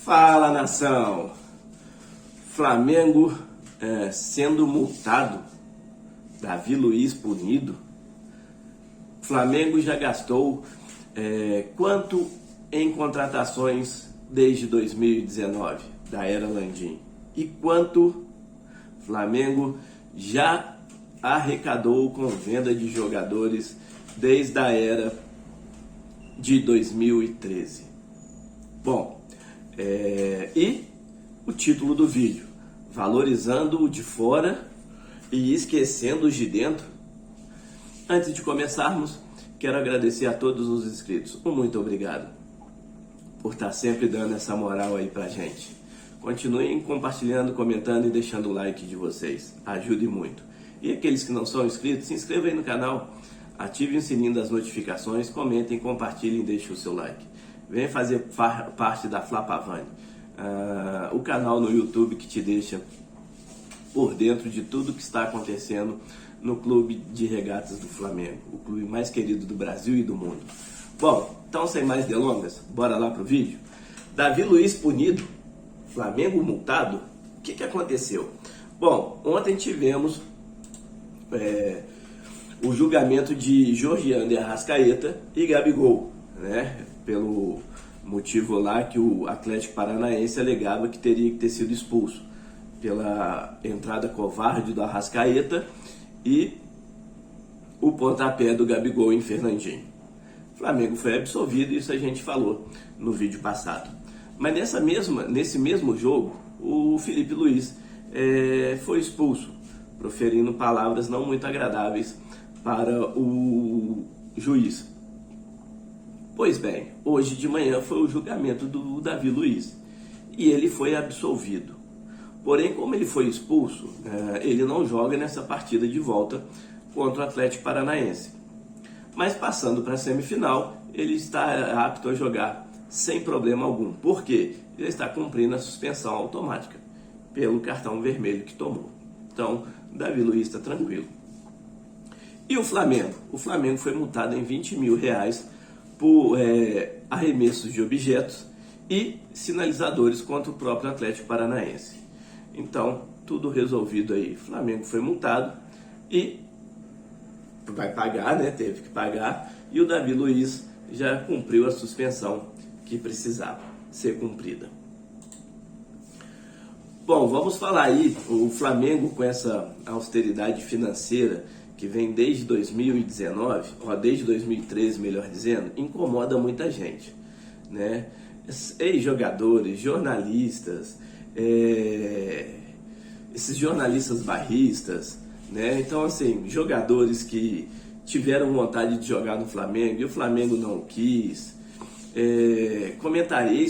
Fala, nação! Flamengo sendo multado, Davi Luiz punido. Flamengo já gastou quanto em contratações desde 2019, da era Landim? E quanto Flamengo já arrecadou com venda de jogadores desde a era de 2013? Bom, e o título do vídeo: valorizando o de fora e esquecendo os de dentro. Antes de começarmos, quero agradecer a todos os inscritos. Muito obrigado por estar sempre dando essa moral aí pra gente. Continuem compartilhando, comentando e deixando o like de vocês. Ajude muito. E aqueles que não são inscritos, se inscrevam aí no canal, ativem o sininho das notificações, comentem, compartilhem e deixem o seu like. Venha fazer parte da Flapavani, o canal no YouTube que te deixa por dentro de tudo que está acontecendo no Clube de Regatas do Flamengo, o clube mais querido do Brasil e do mundo. Bom, então sem mais delongas, bora lá pro vídeo. Davi Luiz punido, Flamengo multado. O que aconteceu? Bom, ontem tivemos o julgamento de Georgiano de Arrascaeta e Gabigol, né? Pelo motivo lá que o Atlético Paranaense alegava que teria que ter sido expulso pela entrada covarde do Arrascaeta e o pontapé do Gabigol em Fernandinho. O Flamengo foi absolvido, isso a gente falou no vídeo passado. Mas nesse mesmo jogo, o Felipe Luiz foi expulso, proferindo palavras não muito agradáveis para o juiz. Pois bem, hoje de manhã foi o julgamento do Davi Luiz e ele foi absolvido. Porém, como ele foi expulso, ele não joga nessa partida de volta contra o Atlético Paranaense. Mas passando para a semifinal, ele está apto a jogar sem problema algum. Por quê? Ele está cumprindo a suspensão automática pelo cartão vermelho que tomou. Então, Davi Luiz está tranquilo. E o Flamengo? O Flamengo foi multado em R$20 mil por arremessos de objetos e sinalizadores contra o próprio Atlético Paranaense. Então, tudo resolvido aí. O Flamengo foi multado e vai pagar, né? Teve que pagar. E o Davi Luiz já cumpriu a suspensão que precisava ser cumprida. Bom, vamos falar aí. O Flamengo, com essa austeridade financeira que vem desde 2019, ou desde 2013, melhor dizendo, incomoda muita gente, né? Ex-jogadores, jornalistas, esses jornalistas barristas, né? Então, assim, jogadores que tiveram vontade de jogar no Flamengo e o Flamengo não quis,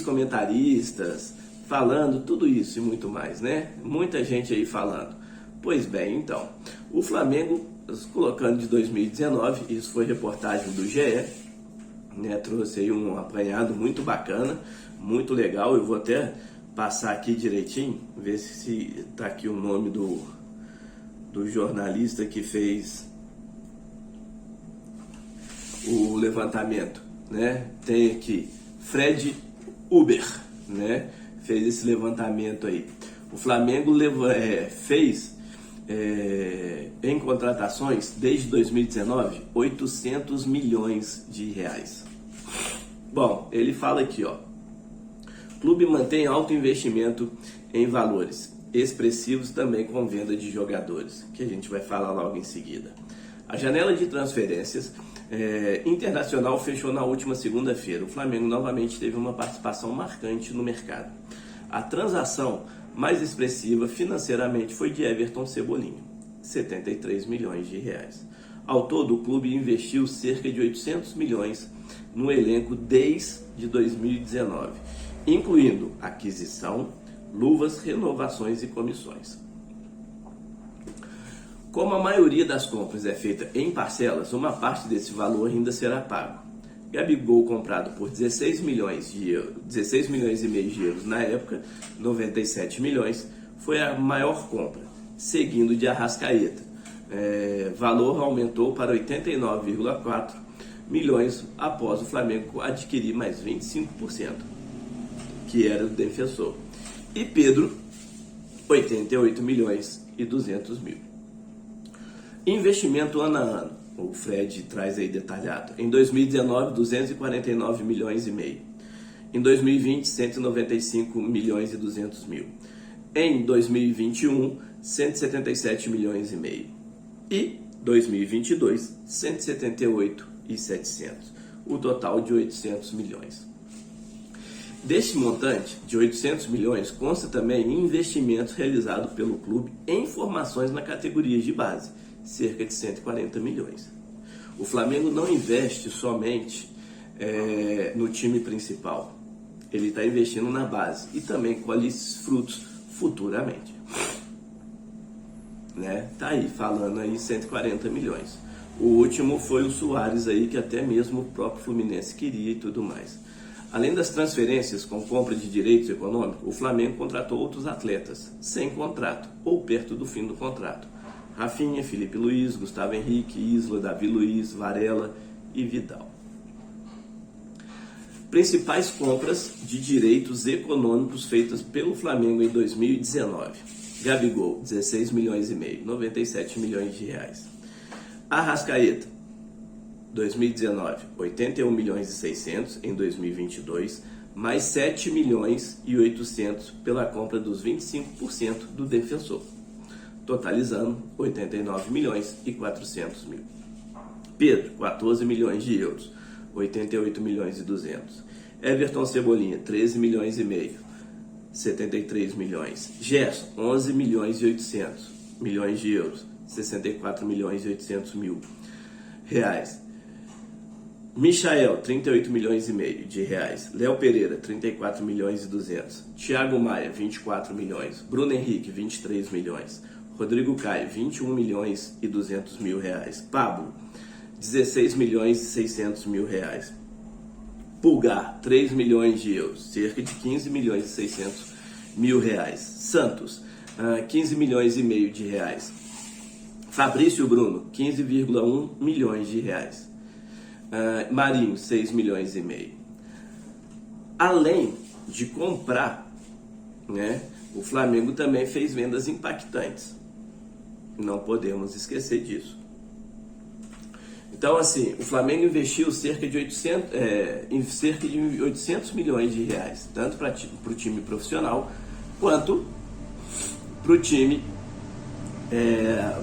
comentaristas falando tudo isso e muito mais, né? Muita gente aí falando. Pois bem, então, o Flamengo, colocando de 2019, isso foi reportagem do GE, né? Trouxe aí um apanhado muito bacana, muito legal. Eu vou até passar aqui direitinho, ver se tá aqui o nome do jornalista que fez o levantamento, né? Tem aqui Fred Uber, né? Fez esse levantamento aí. O Flamengo fez em contratações desde 2019 800 milhões de reais. Bom, ele fala aqui, ó: o clube mantém alto investimento em valores expressivos também com venda de jogadores, que a gente vai falar logo em seguida. A janela de transferências internacional fechou na última segunda-feira. O Flamengo novamente teve uma participação marcante no mercado. A transação mais expressiva financeiramente foi de Everton Cebolinha, 73 milhões de reais. Ao todo, o clube investiu cerca de 800 milhões no elenco desde 2019, incluindo aquisição, luvas, renovações e comissões. Como a maioria das compras é feita em parcelas, uma parte desse valor ainda será pago. Gabigol, comprado por 16 milhões e meio de euros na época, 97 milhões, foi a maior compra, seguindo de Arrascaeta. Valor aumentou para 89,4 milhões após o Flamengo adquirir mais 25%. que era do defensor. E Pedro, 88 milhões e 200 mil. Investimento ano a ano, o Fred traz aí detalhado. Em 2019, 249 milhões e meio. Em 2020, 195 milhões e 200 mil. Em 2021, 177 milhões e meio. E 2022, 178 e 700. O total de 800 milhões. Deste montante de 800 milhões, consta também investimentos realizados pelo clube em formações na categoria de base, cerca de 140 milhões. O Flamengo não investe somente no time principal, ele está investindo na base e também colhe esses frutos futuramente. Tá aí, falando aí 140 milhões. O último foi o Suárez aí, que até mesmo o próprio Fluminense queria e tudo mais. Além das transferências com compra de direitos econômicos, o Flamengo contratou outros atletas sem contrato ou perto do fim do contrato. Rafinha, Felipe Luiz, Gustavo Henrique, Isla, Davi Luiz, Varela e Vidal. Principais compras de direitos econômicos feitas pelo Flamengo em 2019. Gabigol, 16 milhões e meio, 97 milhões de reais. Arrascaeta, 2019, 81 milhões e 600 em 2022, mais 7 milhões e 800 pela compra dos 25% do defensor, totalizando 89 milhões e 400 mil. Pedro, 14 milhões de euros, 88 milhões e 200. Everton Cebolinha, 13 milhões e meio, 73 milhões. Gerson, 11 milhões e 800 milhões de euros, 64 milhões e 800 mil reais. Michael, 38 milhões e meio de reais. Léo Pereira, 34 milhões e 200. Thiago Maia, 24 milhões. Bruno Henrique, 23 milhões. Rodrigo Caio, 21 milhões e 200 mil reais. Pablo, 16 milhões e 600 mil reais. Pulgar, 3 milhões de euros, cerca de 15 milhões e 600 mil reais. Santos, 15 milhões e meio de reais. Fabrício Bruno, 15,1 milhões de reais. Marinho, 6 milhões e meio. Além de comprar, o Flamengo também fez vendas impactantes. Não podemos esquecer disso. Então, assim, o Flamengo investiu cerca de 800 milhões de reais, tanto para o time profissional, quanto para o time,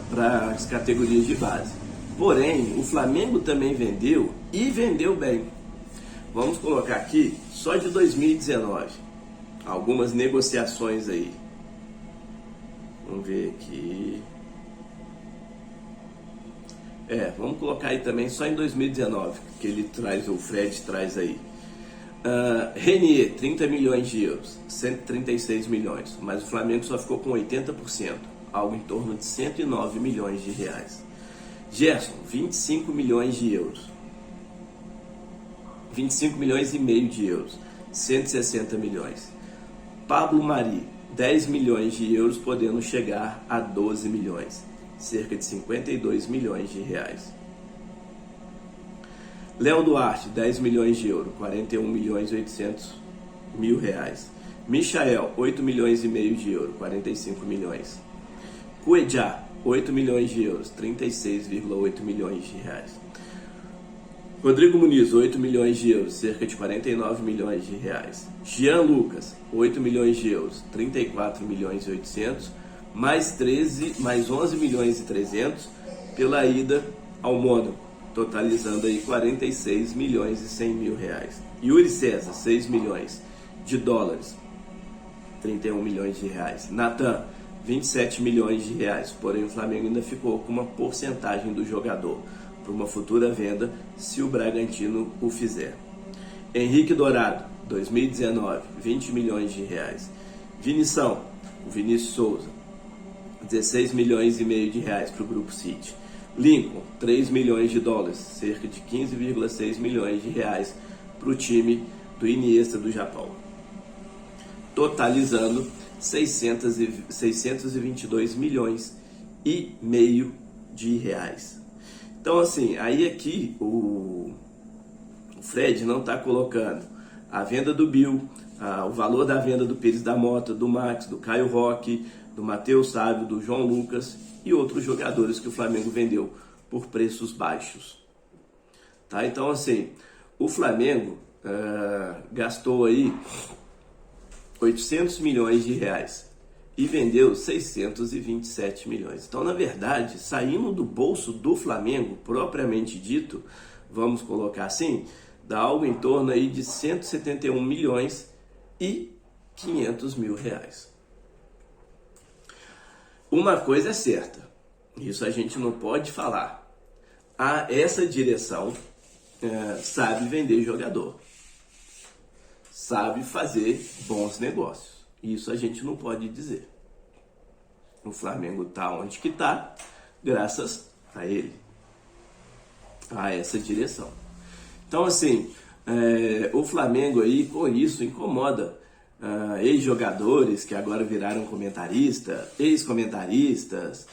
para as categorias de base. Porém, o Flamengo também vendeu e vendeu bem. Vamos colocar aqui, só de 2019, algumas negociações aí. Vamos ver aqui. Vamos colocar aí também só em 2019, que ele traz, o Fred traz aí. Renier, 30 milhões de euros, 136 milhões, mas o Flamengo só ficou com 80%, algo em torno de 109 milhões de reais. Gerson, 25 milhões de euros, 25 milhões e meio de euros, 160 milhões. Pablo Mari, 10 milhões de euros, podendo chegar a 12 milhões, cerca de 52 milhões de reais. Léo Duarte, 10 milhões de euros, 41 milhões e 800 mil reais. Michael, 8 milhões e meio de euros, 45 milhões. Cuejá, 8 milhões de euros, 36,8 milhões de reais. Rodrigo Muniz, 8 milhões de euros, cerca de 49 milhões de reais. Jean Lucas, 8 milhões de euros, 34 milhões e 800, mais 11 milhões e 300 pela ida ao Mônaco, totalizando aí 46 milhões e 100 mil reais. Yuri César, 6 milhões de dólares, 31 milhões de reais. Natan, 27 milhões de reais, porém o Flamengo ainda ficou com uma porcentagem do jogador para uma futura venda se o Bragantino o fizer. Henrique Dourado, 2019, 20 milhões de reais. Vinição, o Vinícius Souza, 16 milhões e meio de reais para o Grupo City. Lincoln, 3 milhões de dólares, cerca de 15,6 milhões de reais para o time do Iniesta do Japão, totalizando 622 milhões e meio de reais. Então, assim, aí aqui o Fred não está colocando a venda do Bill, o valor da venda do Pires da Mota, do Max, do Caio Roque, do Matheus Sávio, do João Lucas e outros jogadores que o Flamengo vendeu por preços baixos. Tá? Então, assim, o Flamengo gastou aí 800 milhões de reais e vendeu 627 milhões. Então, na verdade, saindo do bolso do Flamengo, propriamente dito, vamos colocar assim, dá algo em torno aí de 171 milhões e 500 mil reais. Uma coisa é certa, isso a gente não pode falar. Essa direção sabe vender jogador, sabe fazer bons negócios. Isso a gente não pode dizer. O Flamengo está onde que está, graças a ele, a essa direção. Então, assim, o Flamengo aí com isso incomoda ex-jogadores que agora viraram comentarista, ex-comentaristas,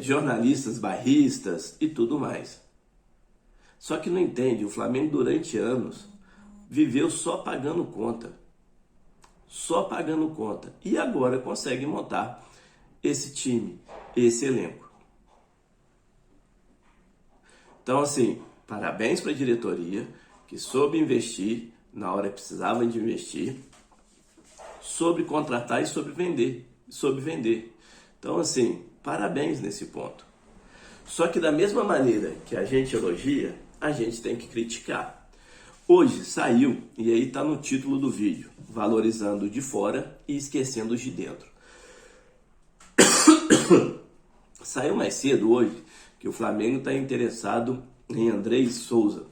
jornalistas bairristas e tudo mais. Só que não entende, o Flamengo durante anos viveu só pagando conta. Só pagando conta. E agora consegue montar esse time, esse elenco. Então, assim, parabéns para a diretoria que soube investir na hora que precisava de investir, soube contratar e soube vender. Então, assim, parabéns nesse ponto. Só que da mesma maneira que a gente elogia, a gente tem que criticar. Hoje saiu, e aí está no título do vídeo, valorizando de fora e esquecendo os de dentro. Saiu mais cedo hoje que o Flamengo está interessado em Andrei Souza,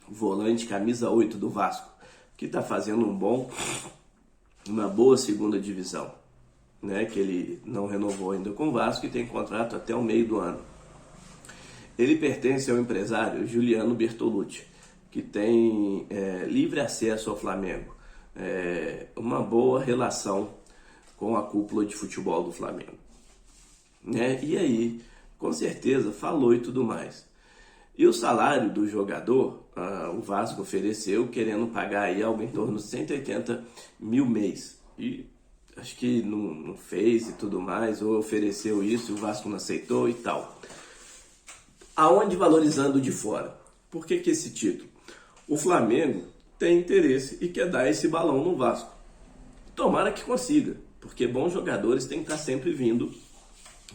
volante camisa 8 do Vasco, que está fazendo uma boa segunda divisão, né? Que ele não renovou ainda com o Vasco e tem contrato até o meio do ano. Ele pertence ao empresário Juliano Bertolucci, que tem livre acesso ao Flamengo, uma boa relação com a cúpula de futebol do Flamengo. Né? E aí, com certeza, falou e tudo mais. E o salário do jogador, o Vasco ofereceu, querendo pagar aí algo em torno de 180 mil mês. E acho que não fez e tudo mais, ou ofereceu isso e o Vasco não aceitou e tal. Aonde valorizando de fora? Por que esse título? O Flamengo tem interesse e quer dar esse balão no Vasco. Tomara que consiga, porque bons jogadores têm que estar sempre vindo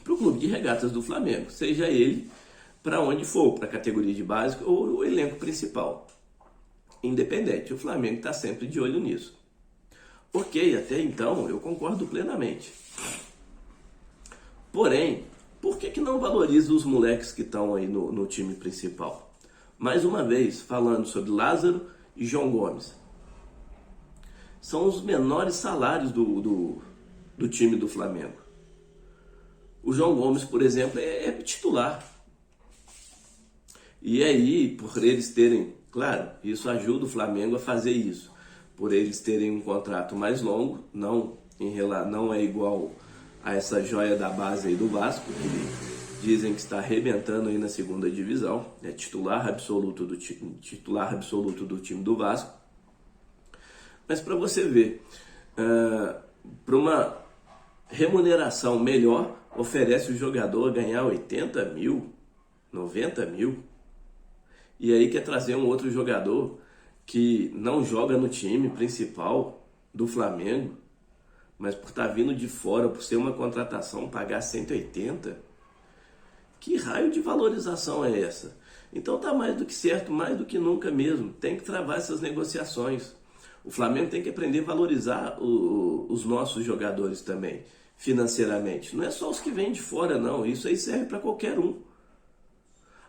para o clube de regatas do Flamengo, seja ele para onde for, para a categoria de básico ou o elenco principal. Independente, o Flamengo está sempre de olho nisso. Ok, até então eu concordo plenamente. Porém, por que não valoriza os moleques que estão aí no time principal? Mais uma vez, falando sobre Lázaro e João Gomes. São os menores salários do time do Flamengo. O João Gomes, por exemplo, é titular. E aí, por eles terem, claro, isso ajuda o Flamengo a fazer isso. Por eles terem um contrato mais longo, não é igual a essa joia da base aí do Vasco, que dizem que está arrebentando aí na segunda divisão, é titular absoluto do time do Vasco. Mas para você ver, para uma remuneração melhor, oferece o jogador a ganhar 80 mil, 90 mil, e aí quer trazer um outro jogador que não joga no time principal do Flamengo, mas por estar vindo de fora, por ser uma contratação, pagar 180? Que raio de valorização é essa? Então tá mais do que certo, mais do que nunca mesmo. Tem que travar essas negociações. O Flamengo tem que aprender a valorizar os nossos jogadores também, financeiramente. Não é só os que vêm de fora, não. Isso aí serve para qualquer um.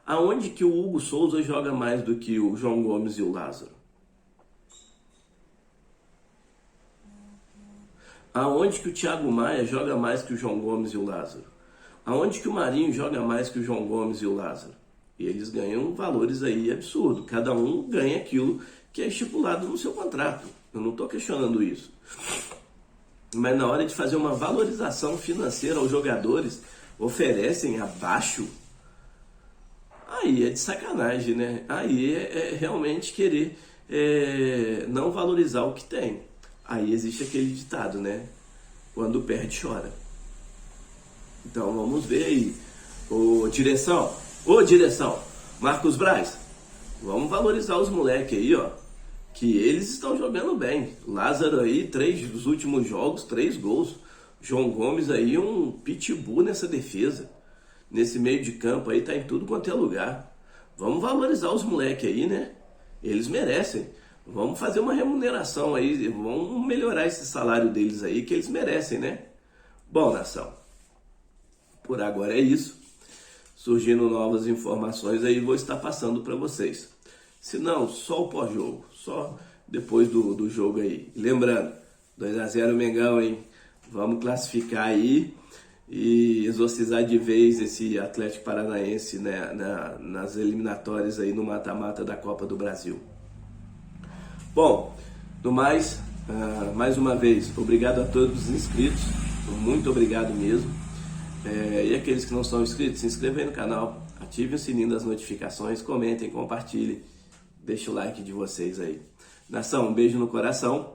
Aonde que o Hugo Souza joga mais do que o João Gomes e o Lázaro? Aonde que o Thiago Maia joga mais que o João Gomes e o Lázaro? Aonde que o Marinho joga mais que o João Gomes e o Lázaro? E eles ganham valores aí absurdos. Cada um ganha aquilo que é estipulado no seu contrato. Eu não estou questionando isso. Mas na hora de fazer uma valorização financeira aos jogadores, oferecem abaixo. Aí é de sacanagem, né? Aí é realmente querer não valorizar o que tem. Aí existe aquele ditado, né? Quando perde, chora. Então vamos ver aí. Ô direção, Marcos Braz, vamos valorizar os moleques aí, ó. Que eles estão jogando bem. Lázaro aí, dos últimos jogos, 3 gols. João Gomes aí, um pitbull nessa defesa. Nesse meio de campo aí, tá em tudo quanto é lugar. Vamos valorizar os moleques aí, né? Eles merecem. Vamos fazer uma remuneração aí, vamos melhorar esse salário deles aí, que eles merecem, né? Bom, nação, por agora é isso. Surgindo novas informações aí, vou estar passando para vocês. Se não, só o pós-jogo, só depois do jogo aí. Lembrando, 2-0 Mengão, hein? Vamos classificar aí e exorcizar de vez esse Atlético Paranaense, né, nas eliminatórias aí no mata-mata da Copa do Brasil. Bom, no mais, mais uma vez, obrigado a todos os inscritos, muito obrigado mesmo. E aqueles que não são inscritos, se inscrevam aí no canal, ativem o sininho das notificações, comentem, compartilhem, deixem o like de vocês aí. Nação, um beijo no coração,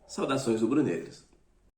saudações rubro-negras.